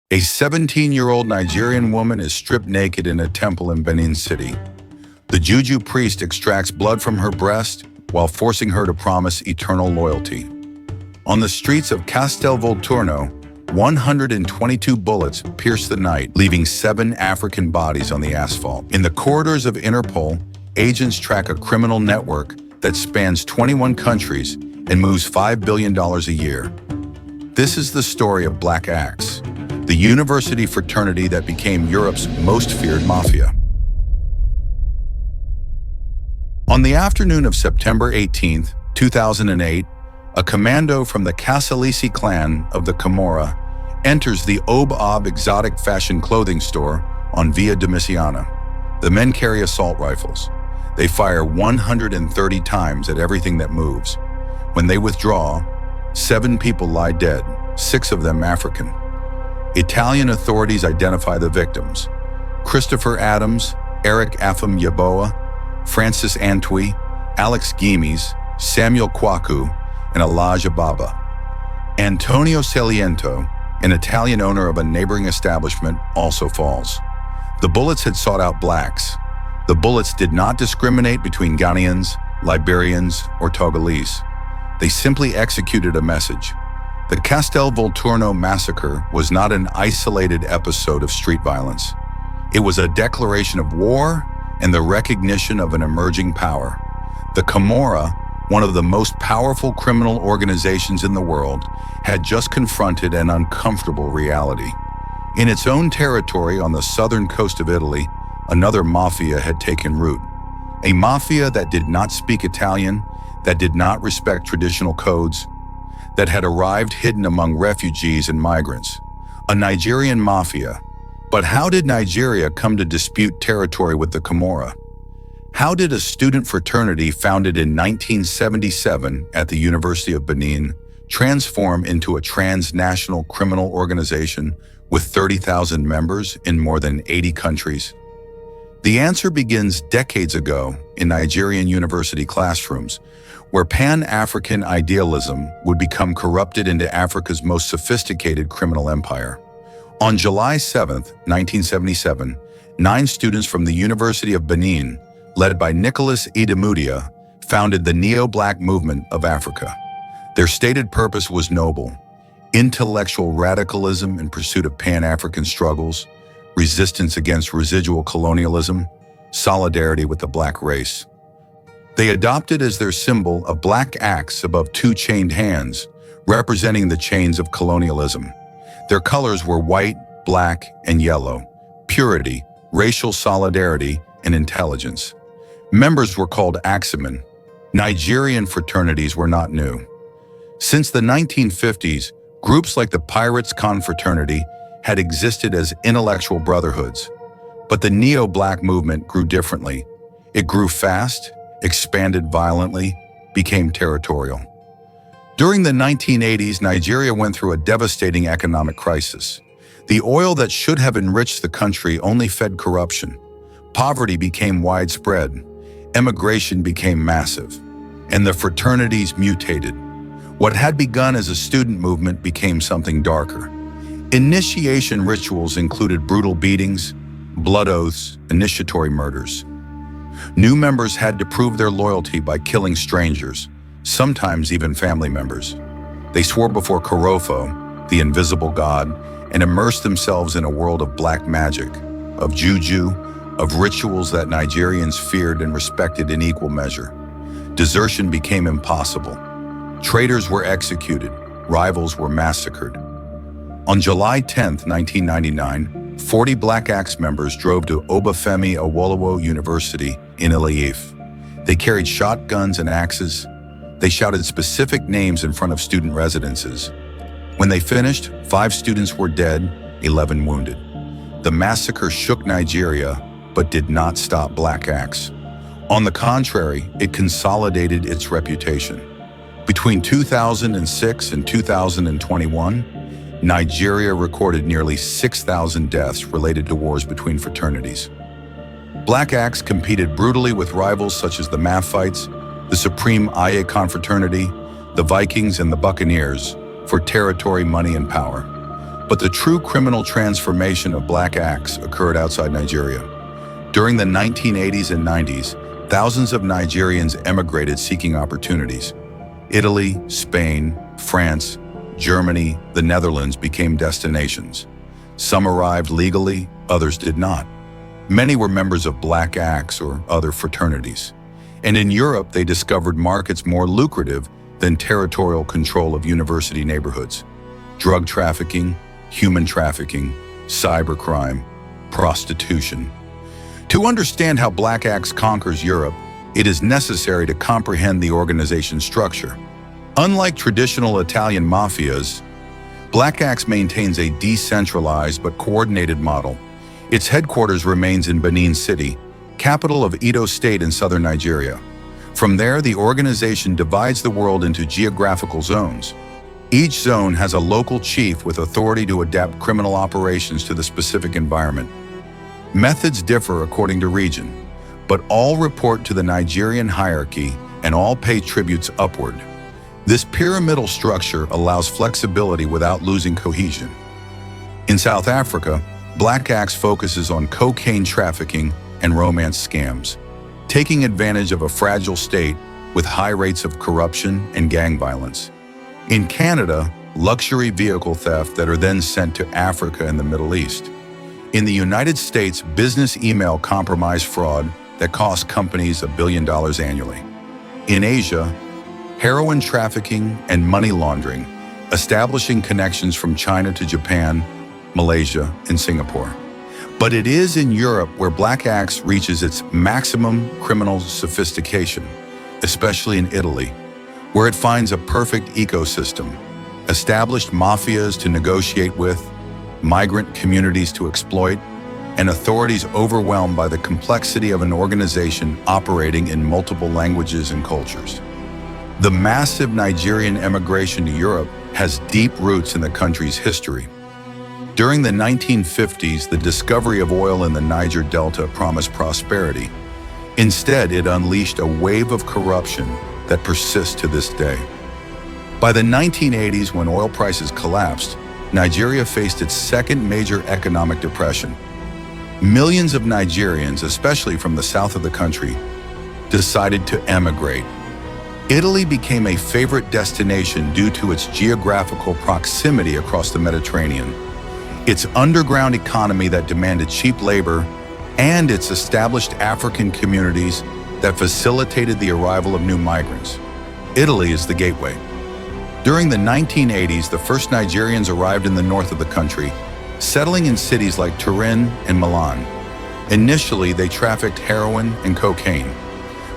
A 17-year-old Nigerian woman is stripped naked in a temple in Benin City. The juju priest extracts blood from her breast while forcing her to promise eternal loyalty. On the streets of Castel Volturno, 122 bullets pierce the night, leaving 7 African bodies on the asphalt. In the corridors of Interpol, agents track a criminal network that spans 21 countries and moves $5 billion a year. This is the story of Black Axe, the university fraternity that became Europe's most feared mafia. On the afternoon of September 18, 2008, a commando from the Casalisi clan of the Camorra enters the Ob exotic fashion clothing store on Via Domiciana. The men carry assault rifles. They fire 130 times at everything that moves. When they withdraw, 7 people lie dead, 6 of them African. Italian authorities identify the victims: Christopher Adams, Eric Afam Yaboa, Francis Antwi, Alex Gimes, Samuel Kwaku, and Elijah Baba. Antonio Saliento, an Italian owner of a neighboring establishment, also falls. The bullets had sought out blacks. The bullets did not discriminate between Ghanaians, Liberians, or Togolese. They simply executed a message. The Castel Volturno massacre was not an isolated episode of street violence. It was a declaration of war and the recognition of an emerging power. The Camorra, one of the most powerful criminal organizations in the world, had just confronted an uncomfortable reality. In its own territory on the southern coast of Italy, another mafia had taken root. A mafia that did not speak Italian, that did not respect traditional codes, that had arrived hidden among refugees and migrants. A Nigerian mafia. But how did Nigeria come to dispute territory with the Camorra? How did a student fraternity founded in 1977 at the University of Benin transform into a transnational criminal organization with 30,000 members in more than 80 countries? The answer begins decades ago in Nigerian university classrooms, where Pan-African idealism would become corrupted into Africa's most sophisticated criminal empire. On July 7, 1977, 9 students from the University of Benin, led by Nicholas Idemudia, founded the Neo-Black Movement of Africa. Their stated purpose was noble: intellectual radicalism in pursuit of Pan-African struggles, resistance against residual colonialism, solidarity with the black race. They adopted as their symbol a black axe above 2 chained hands, representing the chains of colonialism. Their colors were white, black, and yellow: purity, racial solidarity, and intelligence. Members were called axemen. Nigerian fraternities were not new. Since the 1950s, groups like the Pirates Confraternity had existed as intellectual brotherhoods. But the Neo-Black movement grew differently. It grew fast, expanded violently, became territorial. During the 1980s, Nigeria went through a devastating economic crisis. The oil that should have enriched the country only fed corruption. Poverty became widespread. Emigration became massive. And the fraternities mutated. What had begun as a student movement became something darker. Initiation rituals included brutal beatings, blood oaths, initiatory murders. New members had to prove their loyalty by killing strangers, sometimes even family members. They swore before Korofo, the invisible god, and immersed themselves in a world of black magic, of juju, of rituals that Nigerians feared and respected in equal measure. Desertion became impossible. Traitors were executed, rivals were massacred. On July 10, 1999, 40 Black Axe members drove to Obafemi Awolowo University in Ile-Ife. They carried shotguns and axes. They shouted specific names in front of student residences. When they finished, 5 students were dead, 11 wounded. The massacre shook Nigeria, but did not stop Black Axe. On the contrary, it consolidated its reputation. Between 2006 and 2021, Nigeria recorded nearly 6,000 deaths related to wars between fraternities. Black Axe competed brutally with rivals such as the Mafites, the Supreme Aye Confraternity, the Vikings, and the Buccaneers for territory, money, and power. But the true criminal transformation of black acts occurred outside Nigeria. During the 1980s and 90s, thousands of Nigerians emigrated seeking opportunities. Italy, Spain, France, Germany, the Netherlands became destinations. Some arrived legally, others did not. Many were members of black acts or other fraternities. And in Europe, they discovered markets more lucrative than territorial control of university neighborhoods. Drug trafficking, human trafficking, cybercrime, prostitution. To understand how Black Axe conquers Europe, it is necessary to comprehend the organization structure. Unlike traditional Italian mafias, Black Axe maintains a decentralized but coordinated model. Its headquarters remains in Benin City, capital of Edo State in southern Nigeria. From there, the organization divides the world into geographical zones. Each zone has a local chief with authority to adapt criminal operations to the specific environment. Methods differ according to region, but all report to the Nigerian hierarchy and all pay tributes upward. This pyramidal structure allows flexibility without losing cohesion. In South Africa, Black Axe focuses on cocaine trafficking and romance scams, taking advantage of a fragile state with high rates of corruption and gang violence. In Canada, luxury vehicle theft that are then sent to Africa and the Middle East. In the United States, business email compromise fraud that costs companies $1 billion annually. In Asia, heroin trafficking and money laundering, establishing connections from China to Japan, Malaysia, and Singapore. But it is in Europe where Black Axe reaches its maximum criminal sophistication, especially in Italy, where it finds a perfect ecosystem, established mafias to negotiate with, migrant communities to exploit, and authorities overwhelmed by the complexity of an organization operating in multiple languages and cultures. The massive Nigerian emigration to Europe has deep roots in the country's history. During the 1950s, the discovery of oil in the Niger Delta promised prosperity. Instead, it unleashed a wave of corruption that persists to this day. By the 1980s, when oil prices collapsed, Nigeria faced its second major economic depression. Millions of Nigerians, especially from the south of the country, decided to emigrate. Italy became a favorite destination due to its geographical proximity across the Mediterranean, its underground economy that demanded cheap labor, and its established African communities that facilitated the arrival of new migrants. Italy is the gateway. During the 1980s, the first Nigerians arrived in the north of the country, settling in cities like Turin and Milan. Initially, they trafficked heroin and cocaine,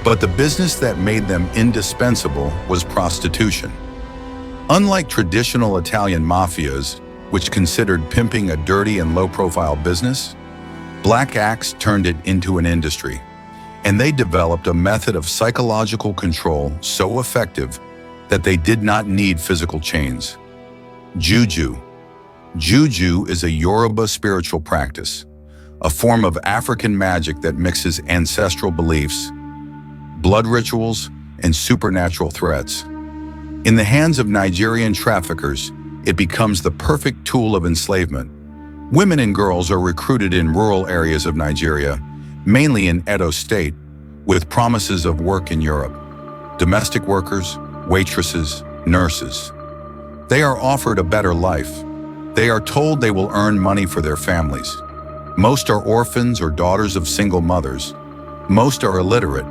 but the business that made them indispensable was prostitution. Unlike traditional Italian mafias, which considered pimping a dirty and low-profile business, Black Axe turned it into an industry. And they developed a method of psychological control so effective that they did not need physical chains. Juju. Juju is a Yoruba spiritual practice, a form of African magic that mixes ancestral beliefs, blood rituals, and supernatural threats. In the hands of Nigerian traffickers, it becomes the perfect tool of enslavement. Women and girls are recruited in rural areas of Nigeria, mainly in Edo State, with promises of work in Europe. Domestic workers, waitresses, nurses. They are offered a better life. They are told they will earn money for their families. Most are orphans or daughters of single mothers. Most are illiterate.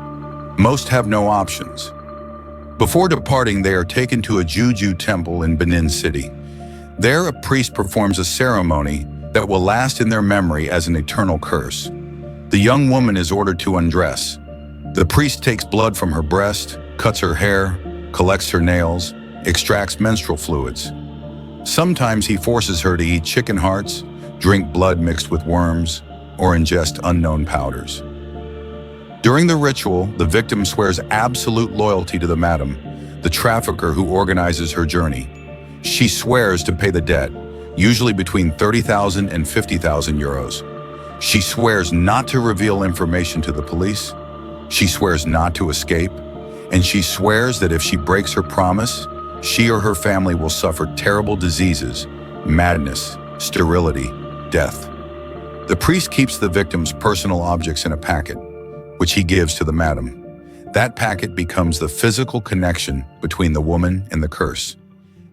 Most have no options. Before departing, they are taken to a juju temple in Benin City. There, a priest performs a ceremony that will last in their memory as an eternal curse. The young woman is ordered to undress. The priest takes blood from her breast, cuts her hair, collects her nails, extracts menstrual fluids. Sometimes he forces her to eat chicken hearts, drink blood mixed with worms, or ingest unknown powders. During the ritual, the victim swears absolute loyalty to the madam, the trafficker who organizes her journey. She swears to pay the debt, usually between 30,000 and 50,000 euros. She swears not to reveal information to the police. She swears not to escape. And she swears that if she breaks her promise, she or her family will suffer terrible diseases, madness, sterility, death. The priest keeps the victim's personal objects in a packet, which he gives to the madam. That packet becomes the physical connection between the woman and the curse.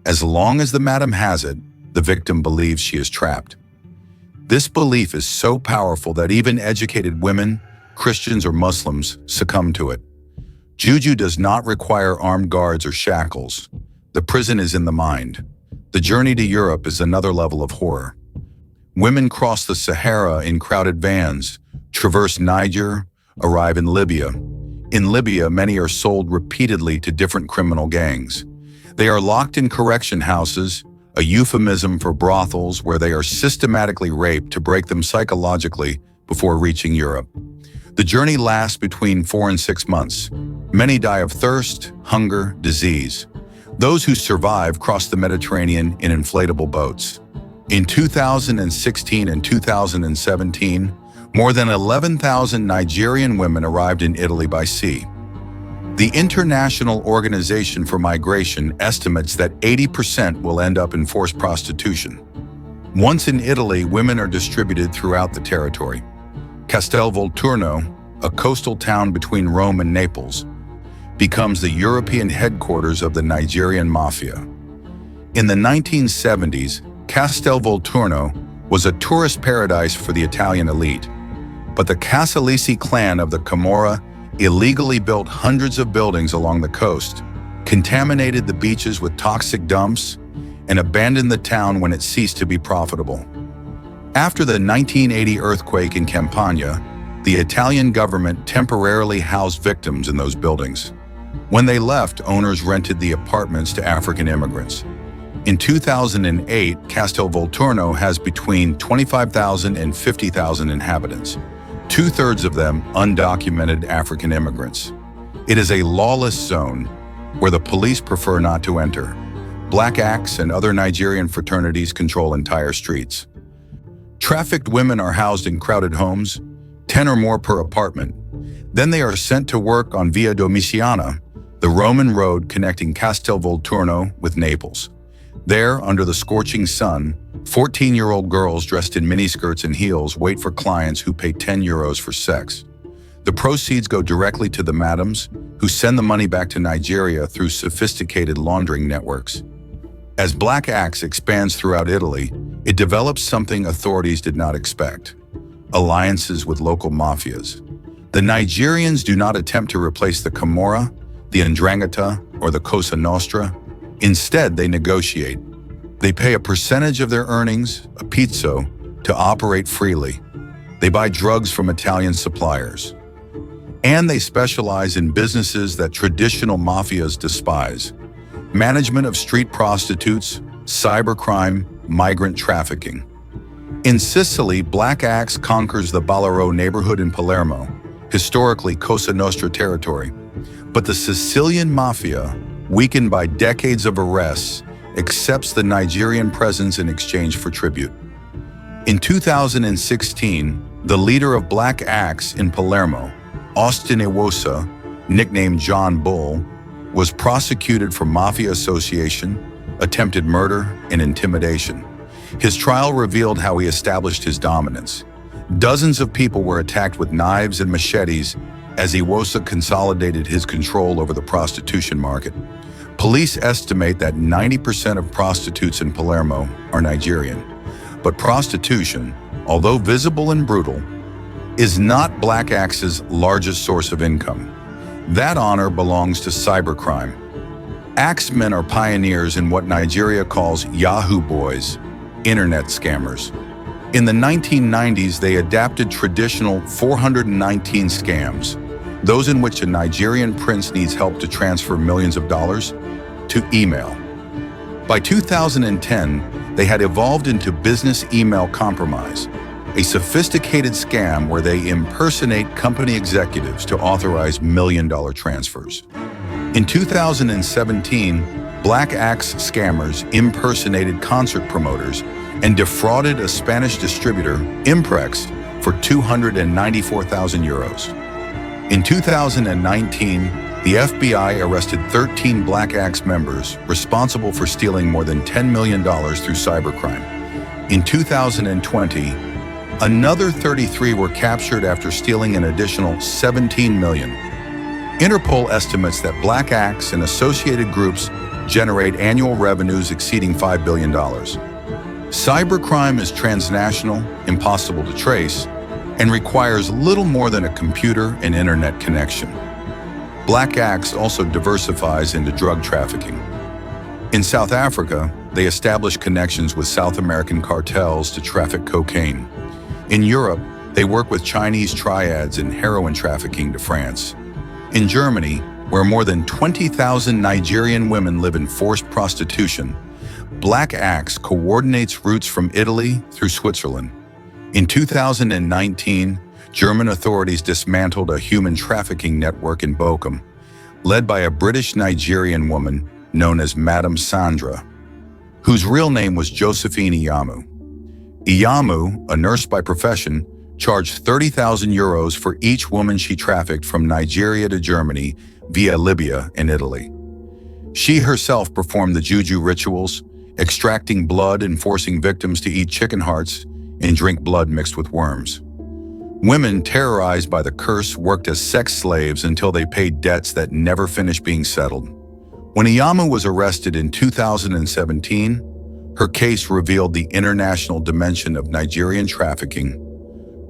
As long as the madam has it, the victim believes she is trapped. This belief is so powerful that even educated women, Christians or Muslims, succumb to it. Juju does not require armed guards or shackles. The prison is in the mind. The journey to Europe is another level of horror. Women cross the Sahara in crowded vans, traverse Niger, arrive in Libya. In Libya, many are sold repeatedly to different criminal gangs. They are locked in correction houses, a euphemism for brothels where they are systematically raped to break them psychologically before reaching Europe. The journey lasts between 4 and 6 months. Many die of thirst, hunger, disease. Those who survive cross the Mediterranean in inflatable boats. In 2016 and 2017, more than 11,000 Nigerian women arrived in Italy by sea. The International Organization for Migration estimates that 80% will end up in forced prostitution. Once in Italy, women are distributed throughout the territory. Castelvolturno, a coastal town between Rome and Naples, becomes the European headquarters of the Nigerian mafia. In the 1970s, Castelvolturno was a tourist paradise for the Italian elite, but the Casalesi clan of the Camorra illegally built hundreds of buildings along the coast, contaminated the beaches with toxic dumps, and abandoned the town when it ceased to be profitable. After the 1980 earthquake in Campania, the Italian government temporarily housed victims in those buildings. When they left, owners rented the apartments to African immigrants. In 2008, Castelvolturno has between 25,000 and 50,000 inhabitants, two-thirds of them undocumented African immigrants. It is a lawless zone where the police prefer not to enter. Black Axe and other Nigerian fraternities control entire streets. Trafficked women are housed in crowded homes, 10 or more per apartment. Then they are sent to work on Via Domiciana, the Roman road connecting Castelvolturno with Naples. There, under the scorching sun, 14-year-old girls dressed in miniskirts and heels wait for clients who pay 10 euros for sex. The proceeds go directly to the madams, who send the money back to Nigeria through sophisticated laundering networks. As Black Axe expands throughout Italy, it develops something authorities did not expect: alliances with local mafias. The Nigerians do not attempt to replace the Camorra, the 'Ndrangheta, or the Cosa Nostra. Instead, they negotiate. They pay a percentage of their earnings, a pizzo, to operate freely. They buy drugs from Italian suppliers. And they specialize in businesses that traditional mafias despise: management of street prostitutes, cybercrime, migrant trafficking. In Sicily, Black Axe conquers the Ballarò neighborhood in Palermo, historically Cosa Nostra territory. But the Sicilian mafia, weakened by decades of arrests, accepts the Nigerian presence in exchange for tribute. In 2016, the leader of Black Axe in Palermo, Austin Iwosa, nicknamed John Bull, was prosecuted for mafia association, attempted murder, and intimidation. His trial revealed how he established his dominance. Dozens of people were attacked with knives and machetes as Iwosa consolidated his control over the prostitution market. Police estimate that 90% of prostitutes in Palermo are Nigerian. But prostitution, although visible and brutal, is not Black Axe's largest source of income. That honor belongs to cybercrime. Axemen are pioneers in what Nigeria calls Yahoo boys, internet scammers. In the 1990s, they adapted traditional 419 scams, those in which a Nigerian prince needs help to transfer millions of dollars, to email. By 2010, they had evolved into business email compromise, a sophisticated scam where they impersonate company executives to authorize million-dollar transfers. In 2017, Black Axe scammers impersonated concert promoters and defrauded a Spanish distributor, Imprex, for 294,000 euros. In 2019, the FBI arrested 13 Black Axe members responsible for stealing more than $10 million through cybercrime. In 2020, another 33 were captured after stealing an additional 17 million. Interpol estimates that black acts and associated groups generate annual revenues exceeding $5 billion. Cybercrime is transnational, impossible to trace, and requires little more than a computer and internet connection. Black acts also diversifies into drug trafficking. In South Africa, they establish connections with South American cartels to traffic cocaine. In Europe, they work with Chinese triads in heroin trafficking to France. In Germany, where more than 20,000 Nigerian women live in forced prostitution, Black Axe coordinates routes from Italy through Switzerland. In 2019, German authorities dismantled a human trafficking network in Bochum, led by a British-Nigerian woman known as Madame Sandra, whose real name was Josephine Iyamu. Iyamu, a nurse by profession, charged 30,000 euros for each woman she trafficked from Nigeria to Germany via Libya and Italy. She herself performed the juju rituals, extracting blood and forcing victims to eat chicken hearts and drink blood mixed with worms. Women terrorized by the curse worked as sex slaves until they paid debts that never finished being settled. When Iyamu was arrested in 2017, her case revealed the international dimension of Nigerian trafficking,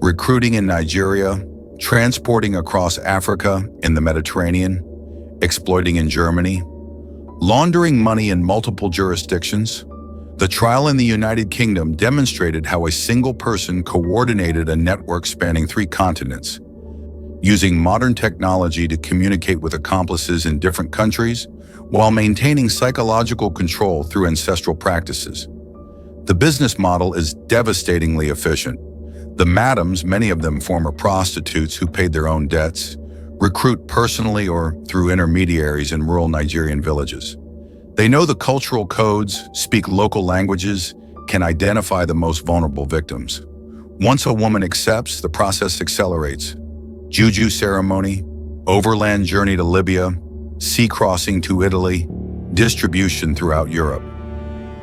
recruiting in Nigeria, transporting across Africa and the Mediterranean, exploiting in Germany, laundering money in multiple jurisdictions. The trial in the United Kingdom demonstrated how a single person coordinated a network spanning 3 continents, using modern technology to communicate with accomplices in different countries while maintaining psychological control through ancestral practices. The business model is devastatingly efficient. The madams, many of them former prostitutes who paid their own debts, recruit personally or through intermediaries in rural Nigerian villages. They know the cultural codes, speak local languages, can identify the most vulnerable victims. Once a woman accepts, the process accelerates. Juju ceremony, overland journey to Libya, sea crossing to Italy, distribution throughout Europe.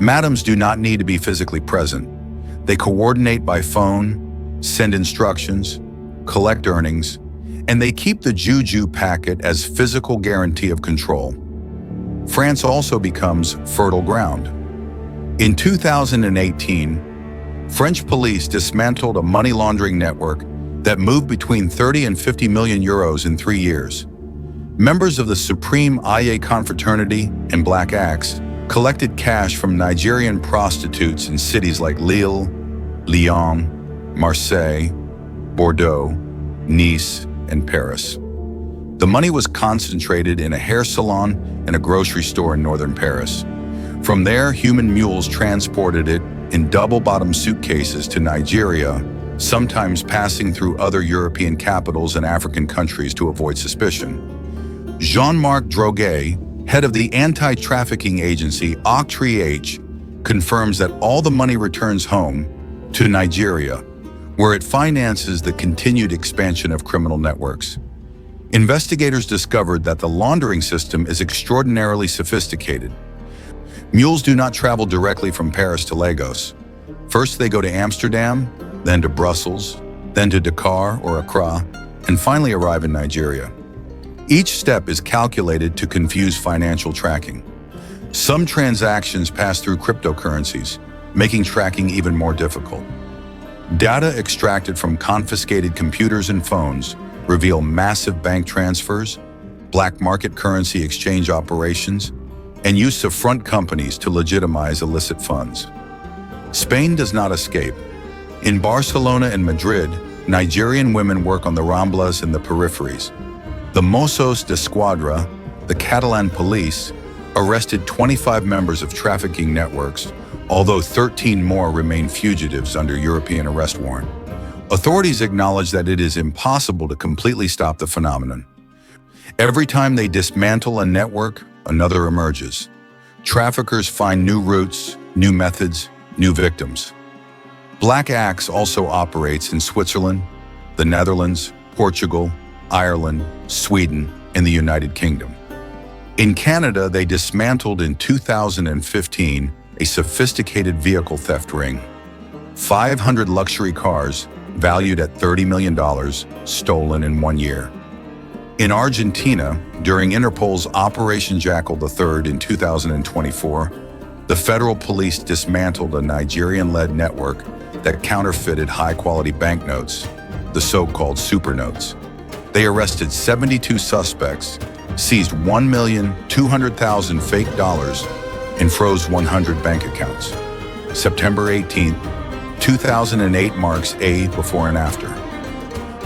Madams do not need to be physically present. They coordinate by phone, send instructions, collect earnings, and they keep the juju packet as physical guarantee of control. France also becomes fertile ground. In 2018, French police dismantled a money laundering network that moved between 30 and 50 million euros in 3 years. Members of the Supreme IA Confraternity and Black Axe collected cash from Nigerian prostitutes in cities like Lille, Lyon, Marseille, Bordeaux, Nice, and Paris. The money was concentrated in a hair salon and a grocery store in northern Paris. From there, human mules transported it in double-bottom suitcases to Nigeria, sometimes passing through other European capitals and African countries to avoid suspicion. Jean-Marc Droguet, head of the anti-trafficking agency OCTRI-H, confirms that all the money returns home to Nigeria, where it finances the continued expansion of criminal networks. Investigators discovered that the laundering system is extraordinarily sophisticated. Mules do not travel directly from Paris to Lagos. First, they go to Amsterdam, then to Brussels, then to Dakar or Accra, and finally arrive in Nigeria. Each step is calculated to confuse financial tracking. Some transactions pass through cryptocurrencies, making tracking even more difficult. Data extracted from confiscated computers and phones reveal massive bank transfers, black market currency exchange operations, and use of front companies to legitimize illicit funds. Spain does not escape. In Barcelona and Madrid, Nigerian women work on the Ramblas and the peripheries. The Mossos d'Esquadra, the Catalan police, arrested 25 members of trafficking networks, although 13 more remain fugitives under European arrest warrant. Authorities acknowledge that it is impossible to completely stop the phenomenon. Every time they dismantle a network, another emerges. Traffickers find new routes, new methods, new victims. Black Axe also operates in Switzerland, the Netherlands, Portugal, Ireland, Sweden, and the United Kingdom. In Canada, they dismantled in 2015 a sophisticated vehicle theft ring. 500 luxury cars, valued at $30 million, stolen in 1 year. In Argentina, during Interpol's Operation Jackal III in 2024, the federal police dismantled a Nigerian-led network that counterfeited high-quality banknotes, the so-called supernotes. They arrested 72 suspects, seized 1,200,000 fake dollars, and froze 100 bank accounts. September 18, 2008 marks a before and after.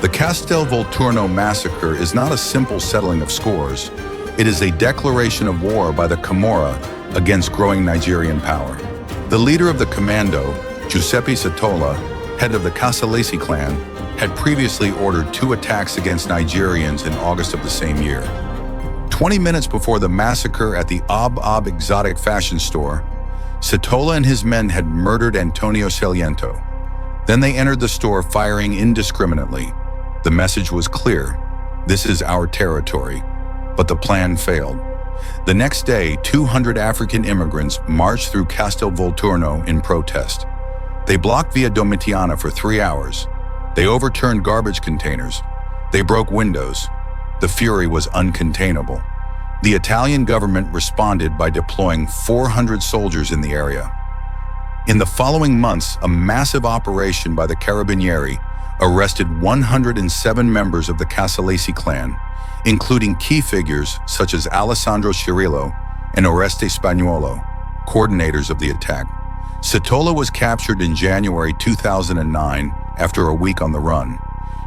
The Castel Volturno massacre is not a simple settling of scores. It is a declaration of war by the Camorra against growing Nigerian power. The leader of the commando, Giuseppe Satola, head of the Casalesi clan, had previously ordered 2 attacks against Nigerians in August of the same year. 20 minutes before the massacre at the Ob exotic fashion store, Satola and his men had murdered Antonio Saliento. Then they entered the store firing indiscriminately. The message was clear: this is our territory. But the plan failed. The next day, 200 African immigrants marched through Castel Volturno in protest. They blocked Via Domitiana for 3 hours. They overturned garbage containers. They broke windows. The fury was uncontainable. The Italian government responded by deploying 400 soldiers in the area. In the following months, a massive operation by the Carabinieri arrested 107 members of the Casalesi clan, including key figures such as Alessandro Cirillo and Oreste Spagnuolo, coordinators of the attack. Satola was captured in January 2009 after a week on the run.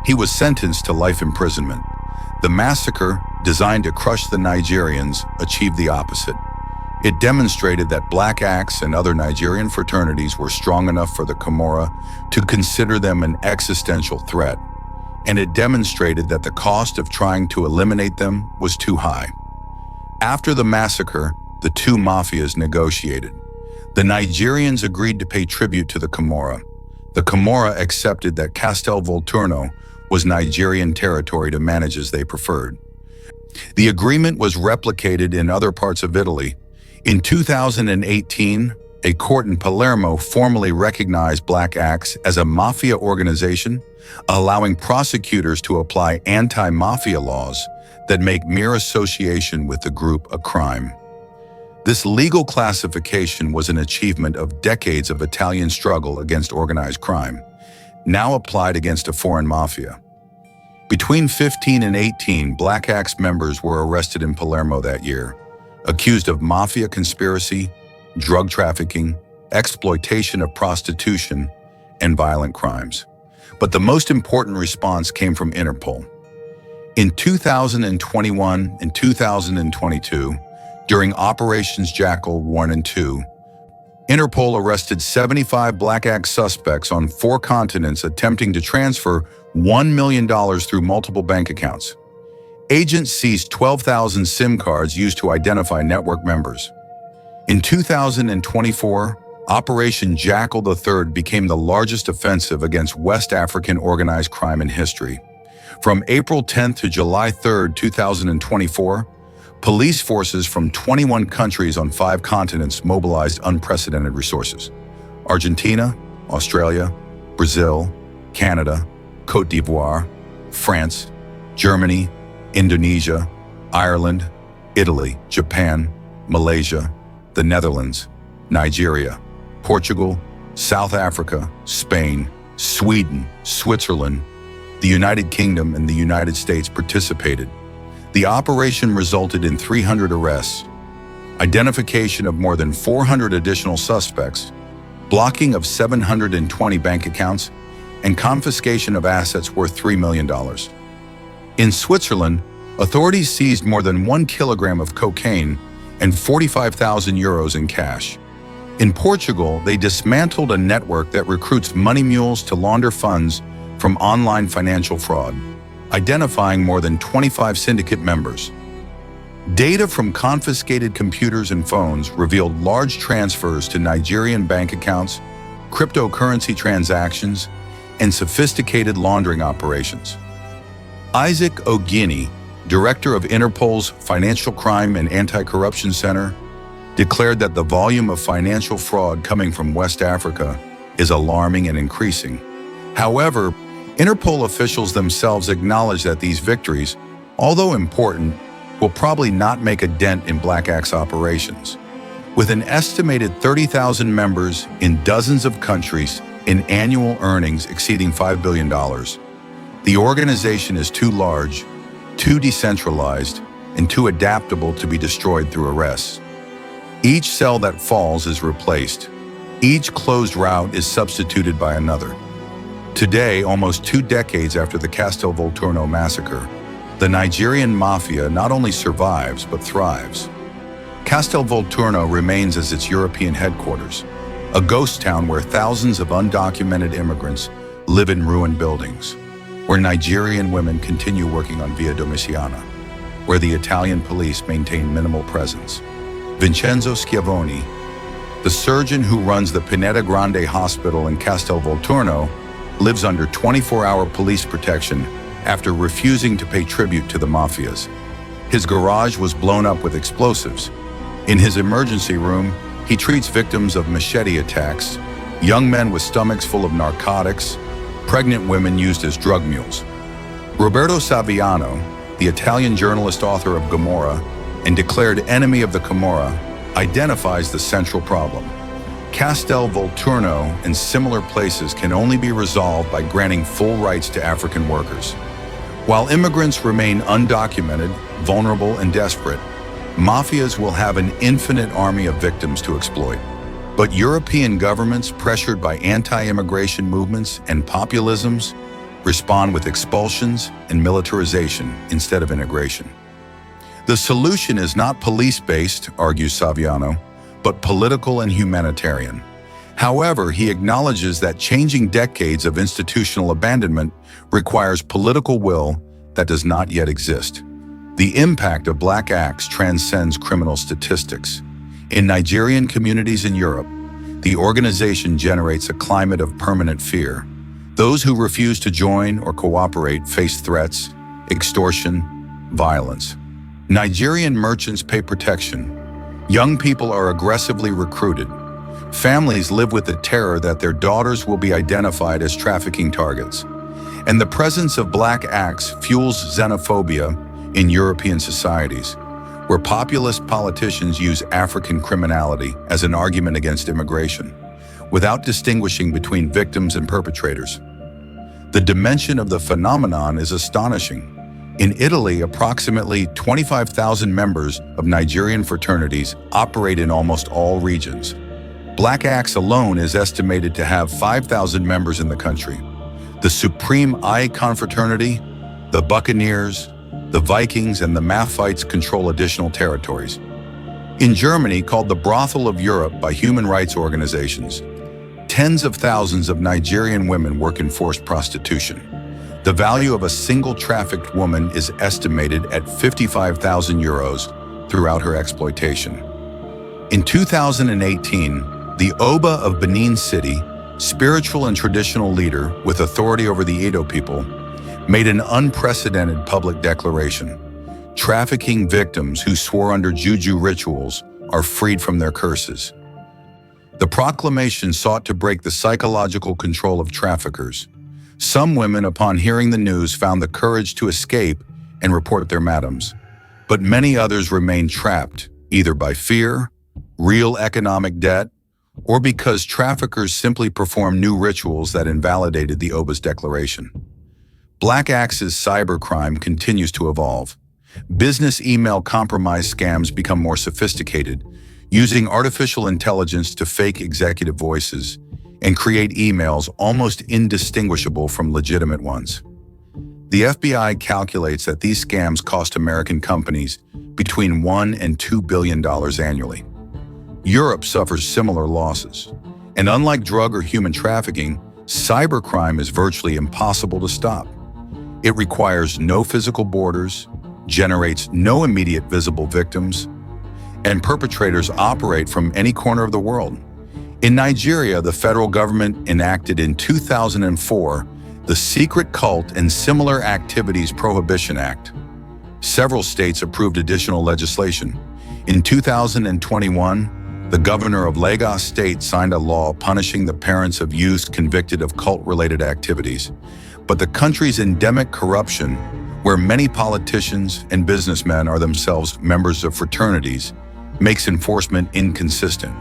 He was sentenced to life imprisonment. The massacre, designed to crush the Nigerians, achieved the opposite. It demonstrated that Black Axe and other Nigerian fraternities were strong enough for the Camorra to consider them an existential threat. And it demonstrated that the cost of trying to eliminate them was too high. After the massacre, the 2 mafias negotiated. The Nigerians agreed to pay tribute to the Camorra. The Camorra accepted that Castel Volturno was Nigerian territory to manage as they preferred. The agreement was replicated in other parts of Italy. In 2018, a court in Palermo formally recognized Black Axe as a mafia organization, allowing prosecutors to apply anti-mafia laws that make mere association with the group a crime. This legal classification was an achievement of decades of Italian struggle against organized crime, now applied against a foreign mafia. Between 15 and 18 Black Axe members were arrested in Palermo that year, accused of mafia conspiracy, drug trafficking, exploitation of prostitution, and violent crimes. But the most important response came from Interpol. In 2021 and 2022, during Operations Jackal 1 and 2, Interpol arrested 75 Black Axe suspects on 4 continents attempting to transfer $1 million through multiple bank accounts. Agents seized 12,000 SIM cards used to identify network members. In 2024, Operation Jackal III became the largest offensive against West African organized crime in history. From April 10 to July 3, 2024, police forces from 21 countries on 5 continents mobilized unprecedented resources. Argentina, Australia, Brazil, Canada, Côte d'Ivoire, France, Germany, Indonesia, Ireland, Italy, Japan, Malaysia, the Netherlands, Nigeria, Portugal, South Africa, Spain, Sweden, Switzerland, the United Kingdom, and the United States participated. The operation resulted in 300 arrests, identification of more than 400 additional suspects, blocking of 720 bank accounts, and confiscation of assets worth $3 million. In Switzerland, authorities seized more than 1 kilogram of cocaine and 45,000 euros in cash. In Portugal, they dismantled a network that recruits money mules to launder funds from online financial fraud, identifying more than 25 syndicate members. Data from confiscated computers and phones revealed large transfers to Nigerian bank accounts, cryptocurrency transactions, and sophisticated laundering operations. Isaac Ogini, director of Interpol's Financial Crime and Anti-Corruption Center, declared that the volume of financial fraud coming from West Africa is alarming and increasing. However, Interpol officials themselves acknowledge that these victories, although important, will probably not make a dent in Black Axe operations. With an estimated 30,000 members in dozens of countries in annual earnings exceeding $5 billion, the organization is too large, too decentralized, and too adaptable to be destroyed through arrests. Each cell that falls is replaced. Each closed route is substituted by another. Today, almost 2 decades after the Castelvolturno massacre, the Nigerian mafia not only survives but thrives. Castelvolturno remains as its European headquarters, a ghost town where thousands of undocumented immigrants live in ruined buildings, where Nigerian women continue working on Via Domiciana, where the Italian police maintain minimal presence. Vincenzo Schiavoni, the surgeon who runs the Pineta Grande Hospital in Castelvolturno, lives under 24-hour police protection after refusing to pay tribute to the mafias. His garage was blown up with explosives. In his emergency room, he treats victims of machete attacks, young men with stomachs full of narcotics, pregnant women used as drug mules. Roberto Saviano, the Italian journalist, author of Gomorrah, and declared enemy of the Camorra, identifies the central problem. Castelvolturno and similar places can only be resolved by granting full rights to African workers. While immigrants remain undocumented, vulnerable, and desperate, mafias will have an infinite army of victims to exploit. But European governments, pressured by anti-immigration movements and populisms, respond with expulsions and militarization instead of integration. The solution is not police-based, argues Saviano, but political and humanitarian. However, he acknowledges that changing decades of institutional abandonment requires political will that does not yet exist. The impact of Black Axe transcends criminal statistics. In Nigerian communities in Europe, the organization generates a climate of permanent fear. Those who refuse to join or cooperate face threats, extortion, violence. Nigerian merchants pay protection. Young people are aggressively recruited. Families live with the terror that their daughters will be identified as trafficking targets. And the presence of Black Axe fuels xenophobia in European societies, where populist politicians use African criminality as an argument against immigration, without distinguishing between victims and perpetrators. The dimension of the phenomenon is astonishing. In Italy, approximately 25,000 members of Nigerian fraternities operate in almost all regions. Black Axe alone is estimated to have 5,000 members in the country. The Supreme Eye Confraternity, the Buccaneers, the Vikings, and the Mafites control additional territories. In Germany, called the Brothel of Europe by human rights organizations, tens of thousands of Nigerian women work in forced prostitution. The value of a single trafficked woman is estimated at 55,000 euros throughout her exploitation. In 2018, the Oba of Benin City, spiritual and traditional leader with authority over the Edo people, made an unprecedented public declaration. Trafficking victims who swore under juju rituals are freed from their curses. The proclamation sought to break the psychological control of traffickers. Some women, upon hearing the news, found the courage to escape and report their madams. But many others remained trapped, either by fear, real economic debt, or because traffickers simply performed new rituals that invalidated the Oba's declaration. Black Axe's cybercrime continues to evolve. Business email compromise scams become more sophisticated, using artificial intelligence to fake executive voices and create emails almost indistinguishable from legitimate ones. The FBI calculates that these scams cost American companies between $1 and $2 billion annually. Europe suffers similar losses. And unlike drug or human trafficking, cybercrime is virtually impossible to stop. It requires no physical borders, generates no immediate visible victims, and perpetrators operate from any corner of the world. In Nigeria, the federal government enacted in 2004 the Secret Cult and Similar Activities Prohibition Act. Several states approved additional legislation. In 2021, The governor of Lagos State signed a law punishing the parents of youths convicted of cult-related activities. But the country's endemic corruption, where many politicians and businessmen are themselves members of fraternities, makes enforcement inconsistent.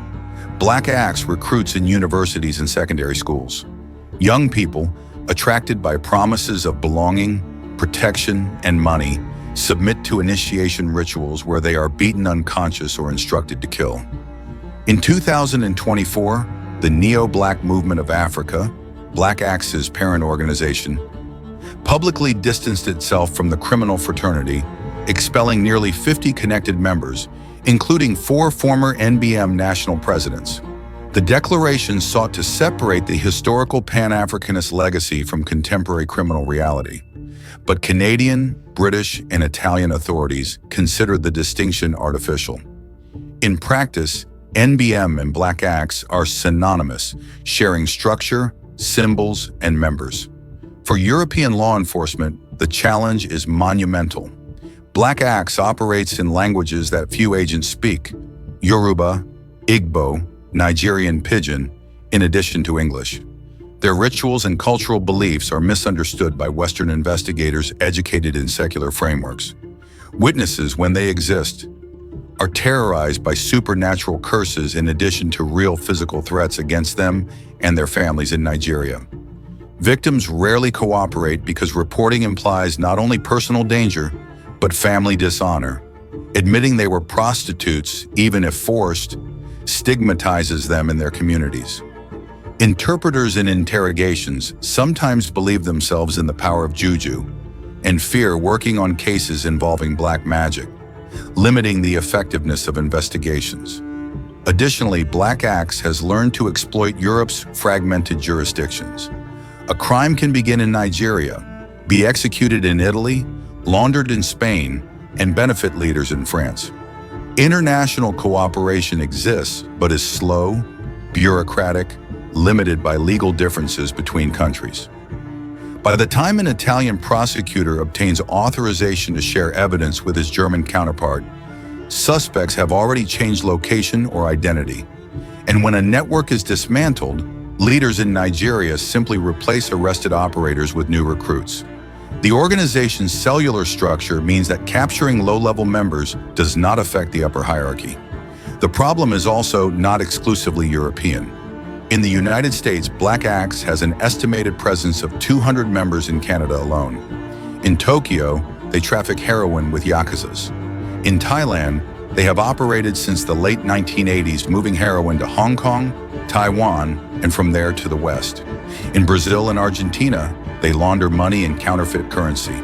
Black acts recruits in universities and secondary schools. Young people, attracted by promises of belonging, protection, and money, submit to initiation rituals where they are beaten unconscious or instructed to kill. In 2024, the Neo-Black Movement of Africa, Black Axe's parent organization, publicly distanced itself from the criminal fraternity, expelling nearly 50 connected members, including 4 former NBM national presidents. The declaration sought to separate the historical Pan-Africanist legacy from contemporary criminal reality. But Canadian, British, and Italian authorities considered the distinction artificial. In practice, NBM and Black Axe are synonymous, sharing structure, symbols, and members. For European law enforcement, the challenge is monumental. Black Axe operates in languages that few agents speak: Yoruba, Igbo, Nigerian Pidgin, in addition to English. Their rituals and cultural beliefs are misunderstood by Western investigators educated in secular frameworks. Witnesses, when they exist, are terrorized by supernatural curses in addition to real physical threats against them and their families in Nigeria. Victims rarely cooperate because reporting implies not only personal danger, but family dishonor. Admitting they were prostitutes, even if forced, stigmatizes them in their communities. Interpreters in interrogations sometimes believe themselves in the power of juju and fear working on cases involving black magic, limiting the effectiveness of investigations. Additionally, Black Axe has learned to exploit Europe's fragmented jurisdictions. A crime can begin in Nigeria, be executed in Italy, laundered in Spain, and benefit leaders in France. International cooperation exists, but is slow, bureaucratic, limited by legal differences between countries. By the time an Italian prosecutor obtains authorization to share evidence with his German counterpart, suspects have already changed location or identity. And when a network is dismantled, leaders in Nigeria simply replace arrested operators with new recruits. The organization's cellular structure means that capturing low-level members does not affect the upper hierarchy. The problem is also not exclusively European. In the United States, Black Axe has an estimated presence of 200 members in Canada alone. In Tokyo, they traffic heroin with yakuzas. In Thailand, they have operated since the late 1980s, moving heroin to Hong Kong, Taiwan, and from there to the West. In Brazil and Argentina, they launder money and counterfeit currency.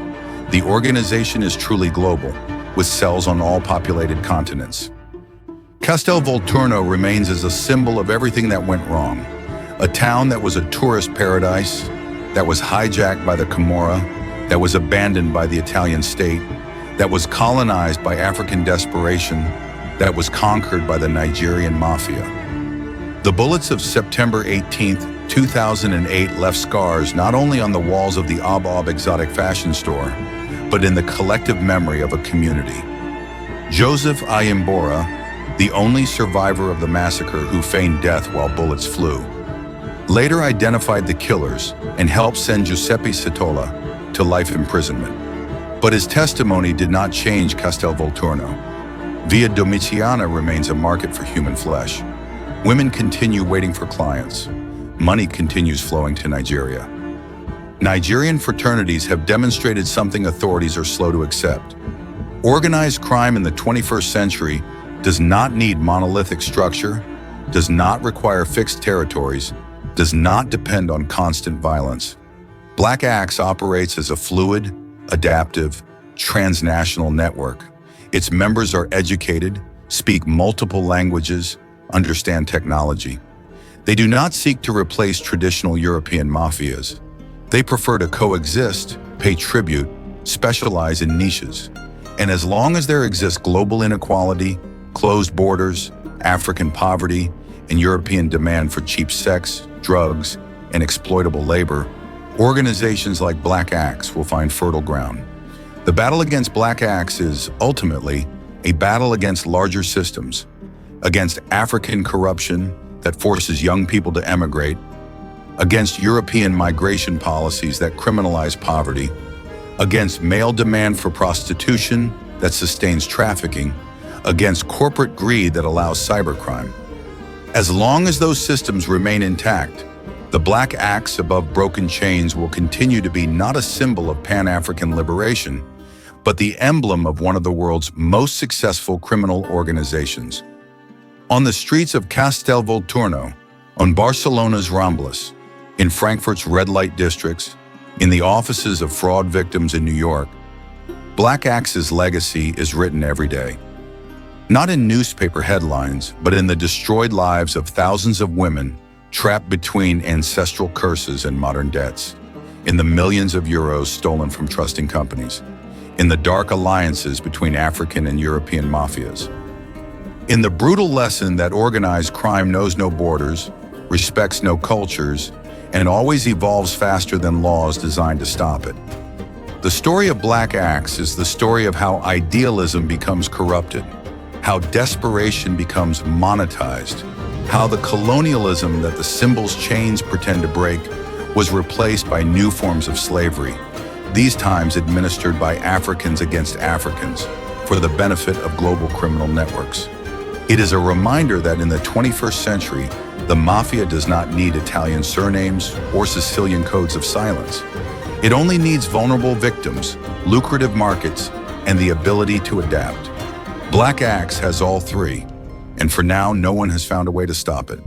The organization is truly global, with cells on all populated continents. Castel Volturno remains as a symbol of everything that went wrong. A town that was a tourist paradise, that was hijacked by the Camorra, that was abandoned by the Italian state, that was colonized by African desperation, that was conquered by the Nigerian mafia. The bullets of September 18, 2008 left scars not only on the walls of the Ob exotic fashion store, but in the collective memory of a community. Joseph Ayembora, the only survivor of the massacre who feigned death while bullets flew, later identified the killers and helped send Giuseppe Citola to life imprisonment. But his testimony did not change Castel Volturno. Via Domitiana remains a market for human flesh. Women continue waiting for clients. Money continues flowing to Nigeria. Nigerian fraternities have demonstrated something authorities are slow to accept. Organized crime in the 21st century does not need monolithic structure, does not require fixed territories, does not depend on constant violence. Black Axe operates as a fluid, adaptive, transnational network. Its members are educated, speak multiple languages, understand technology. They do not seek to replace traditional European mafias. They prefer to coexist, pay tribute, specialize in niches. And as long as there exists global inequality, closed borders, African poverty, and European demand for cheap sex, drugs, and exploitable labor, organizations like Black Axe will find fertile ground. The battle against Black Axe is, ultimately, a battle against larger systems, against African corruption that forces young people to emigrate, against European migration policies that criminalize poverty, against male demand for prostitution that sustains trafficking, against corporate greed that allows cybercrime. As long as those systems remain intact, the black axe above broken chains will continue to be not a symbol of Pan-African liberation, but the emblem of one of the world's most successful criminal organizations. On the streets of Castel Volturno, on Barcelona's Ramblas, in Frankfurt's red light districts, in the offices of fraud victims in New York, Black Axe's legacy is written every day. Not in newspaper headlines, but in the destroyed lives of thousands of women trapped between ancestral curses and modern debts, in the millions of euros stolen from trusting companies, in the dark alliances between African and European mafias, in the brutal lesson that organized crime knows no borders, respects no cultures, and always evolves faster than laws designed to stop it. The story of Black Axe is the story of how idealism becomes corrupted, how desperation becomes monetized, how the colonialism that the symbol's chains pretend to break was replaced by new forms of slavery, these times administered by Africans against Africans for the benefit of global criminal networks. It is a reminder that in the 21st century, the mafia does not need Italian surnames or Sicilian codes of silence. It only needs vulnerable victims, lucrative markets, and the ability to adapt. Black Axe has all three, and for now, no one has found a way to stop it.